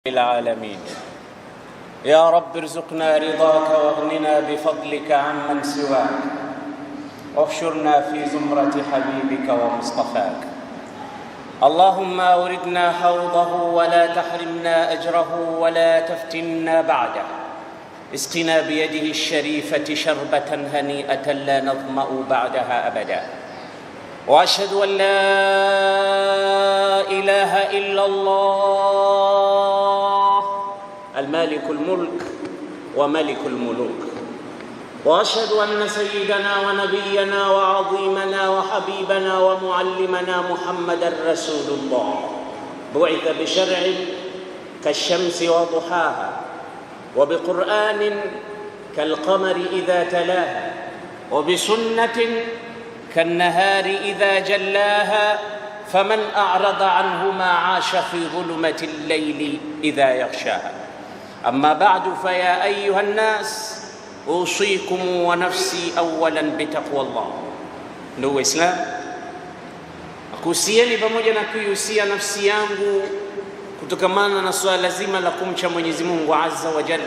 العالمين. يا رب ارزقنا رضاك واغننا بفضلك عمن سواك، واحشرنا في زمرة حبيبك ومصطفاك. اللهم أوردنا حوضه ولا تحرمنا أجره ولا تفتنا بعده. اسقنا بيده الشريفة شربة هنيئة لا نظمأ بعدها أبدا. وأشهد أن لا إله إلا الله المالك الملك وملك الملوك. وأشهد أن سيدنا ونبينا وعظيمنا وحبيبنا ومعلمنا محمدًا رسول الله، بعث بشرع كالشمس وضحاها، وبقرآن كالقمر إذا تلاها، وبسنة كالنهار إذا جلاها، فمن أعرض عنهما عاش في ظلمة الليل إذا يغشاها. أما بعد، فيا أيها الناس، أوصيكم ونفسي أولا بتقوى الله. Ndugu Waislamu, nakuhusieni pamoja na kuihusia nafsi yangu kutokamana na swala zima la kumcha Mwenyezi Mungu Azza wa Jalla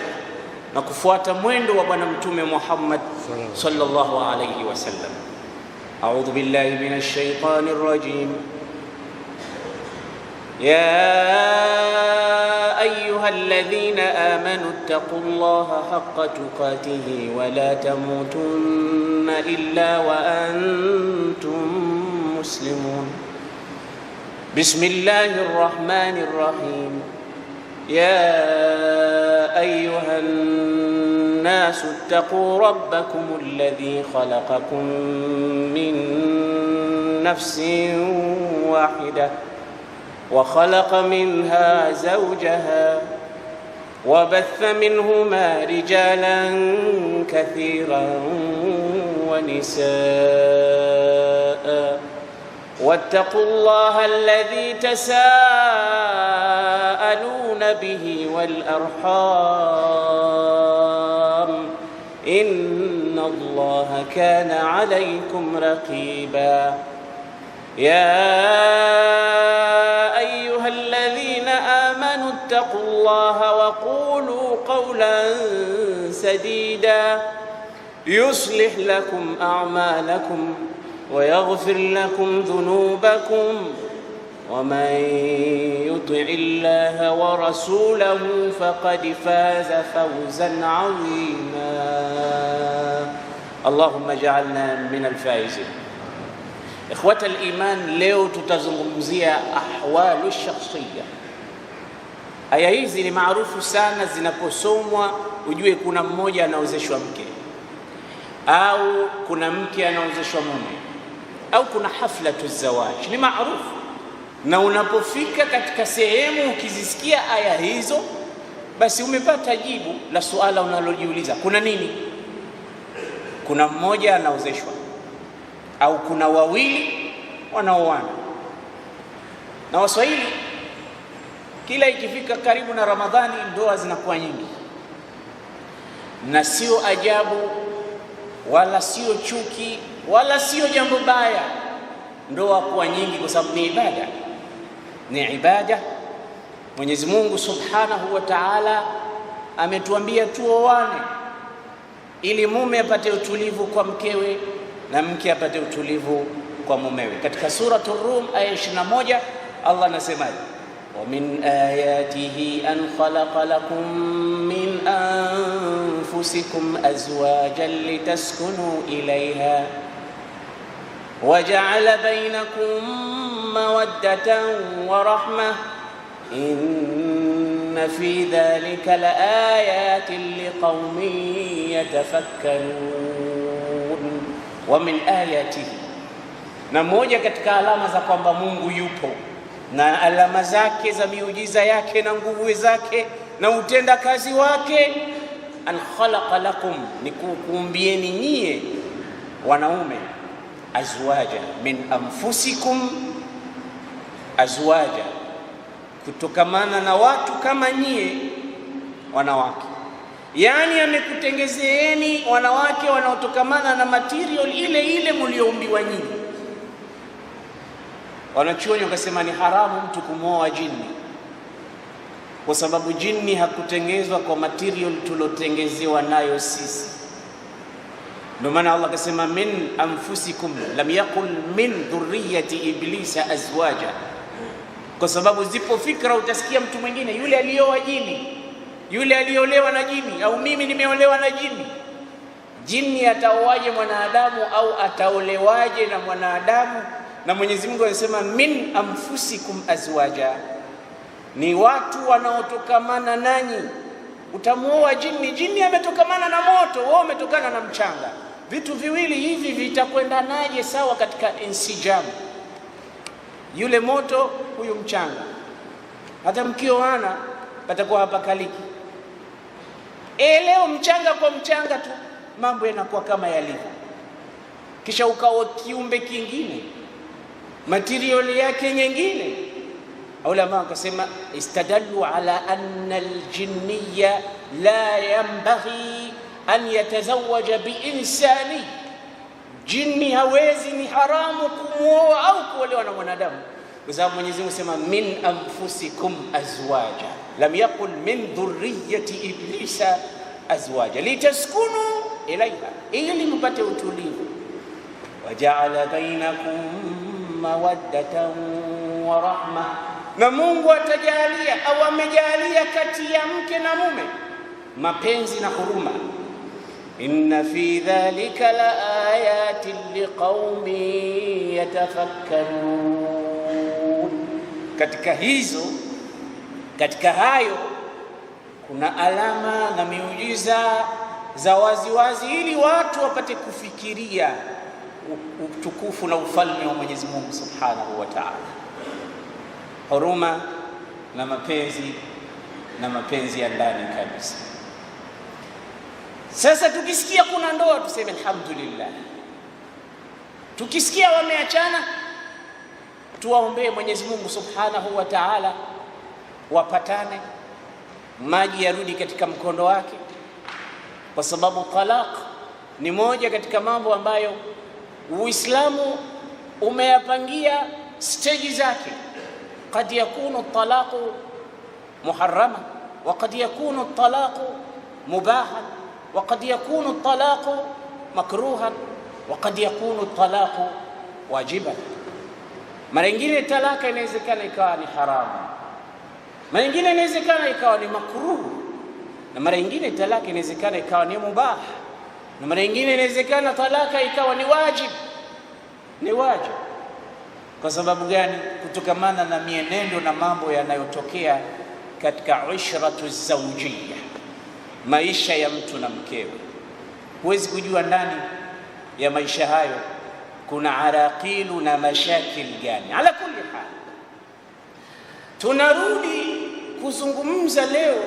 na kufuata mwendo wa Bwana Mtume Muhammad sallallahu alayhi wasallam. A'udhu billahi minash shaitani rrajim. يا أيها الذين آمنوا اتقوا الله حق تقاته ولا تموتن إلا وأنتم مسلمون. بسم الله الرحمن الرحيم. يا أيها الناس اتقوا ربكم الذي خلقكم من نفس واحدة وخلق منها زوجها وبث منهما رجالا كثيرا ونساء، واتقوا الله الذي تساءلون به والأرحام، إن الله كان عليكم رقيبا. يا أيها الذين آمنوا اتقوا الله وقولوا قولا سديدا يصلح لكم أعمالكم ويغفر لكم ذنوبكم، ومن يطع الله ورسوله فقد فاز فوزا عظيما. اللهم اجعلنا من الفائزين. Ikhwata al-iman, leo tutazungumzia ahwalu shakhsiyya. Aya hizi ni maarufu sana, zinaposomwa ujue kuna mmoja anaozeshwa mke, au kuna mke anaozeshwa mume, au kuna haflatu zawaj. Ni maarufu, na unapofika katika sehemu ukizisikia aya hizo, basi umepata jibu la suala unalojiuliza, kuna nini? Kuna mmoja anaozeshwa au kuna wawili wanaoana. Na Waswahili kila ikifika karibu na Ramadhani ndoa zinakuwa nyingi, na sio ajabu wala sio chuki wala sio jambo baya ndoa kuwa nyingi, kwa sababu ni ibada. Ni ibada. Mwenyezi Mungu Subhanahu wa Ta'ala ametuambia tuoane ili mume apate utulivu kwa mkewe na mke apate utulivu kwa mumewe. Katika suratul Rum aya 21 Allah anasemaje? Wa min ayatihi an khalaqa lakum min anfusikum azwajan litaskunu ilayha wa ja'ala bainakum mawaddatan wa rahmah inna fi dhalika laayatin liqaumin yatafakkarun. Wa min ayatihi, na moja katika alama za kwamba Mungu yupo na alama zake za miujiza yake na nguvu zake na utenda kazi wake, an khalaqa lakum, ni kuumbieni nyie wanaume, azwaja min anfusikum, azwaja kutokamana na watu kama nyie wanawake. Yani amekutengezeeni wanawake wanaotokamana na material ile ile mlioumbiwa nyinyi. Wanachuoni wakasema ni haramu mtu kumwoa jini, kwa sababu jini hakutengezwa kwa material tulotengezewa nayo sisi. Ndio maana Allah akasema min anfusikum, lam yaqul min dhurriyyati iblisa azwaja, kwa sababu zipo fikra utasikia mtu mwingine yule alioa jini, yule aliolewa na jini, au mimi nimeolewa na jini. Jini ataoaje mwanadamu au ataolewaje na mwanadamu? Na Mwenyezi Mungu anasema min anfusikum azwaja, ni watu wanaotokamana nanyi. Utamuoa jini, jini ametokamana na moto, wewe umetokana na mchanga. Vitu viwili hivi vitakwendanaje sawa katika insijam? Yule moto, huyu mchanga. Hata mkioana patakuwa hapakaliki. Leo mchanga kwa mchanga tu mambo yanakuwa kama yalivyo, kisha ukawa kiumbe kingine, material yake nyingine. Ulama wakasema istadallu ala anna aljinniya la yanbaghi an yatazawaja biinsani, jini hawezi, ni haramu kumuoa au kuolewa na mwanadamu, kwa sababu Mwenyezi Mungu sema min anfusikum azwaja, lam yaqul min dhurriyyati iblisa azwaja litaskunu ilaiha, ili mpate utulivu. Wajaala bainakum mawaddatan wa rahma, na Mungu atajalia au amejalia kati ya mke na mume mapenzi na huruma. Inna fi dhalika la ayatin liqaumin yatafakkarun, katika hayo kuna alama na miujiza za waziwazi ili watu wapate kufikiria utukufu na ufalme wa Mwenyezi Mungu Subhanahu wa Ta'ala. Huruma na mapenzi ya ndani kabisa. Sasa tukisikia kuna ndoa tuseme alhamdulillah. Tukisikia wameachana tuwaombee Mwenyezi Mungu Subhanahu wa Ta'ala wapatane, maji yarudi katika mkondo wake, kwa sababu talaq ni moja katika mambo ambayo Uislamu umeyapangia stage zake. Qad yakunu talaqu muharrama wa qad yakunu talaqu mubahan wa qad yakunu talaqu makruhan wa qad yakunu talaqu wajiban. Mara nyingine talaka inawezekana ikawa ni haramu, mara nyingine inawezekana ikawa ni makruh, na mara nyingine talaka inawezekana ikawa ni mubah, na mara nyingine inawezekana talaka ikawa ni wajib. Ni wajib kwa sababu gani? Kutokamana na mienendo na mambo yanayotokea katika ishratu zawjiyya, maisha ya mtu na mkewe. Huwezi kujua ndani ya maisha hayo kuna araqilu na mashakil gani. Ala kulli hal, tunarudi kuzungumza leo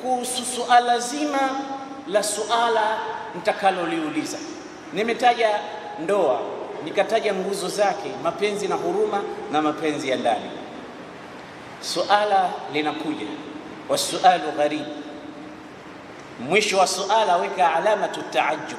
kuhusu suala zima la suala mtakaloliuliza. Nimetaja ndoa, nikataja nguzo zake, mapenzi na huruma na mapenzi ya ndani. Suala linakuja, wasualu gharib. Mwisho wa suala weka alamatu taajjub.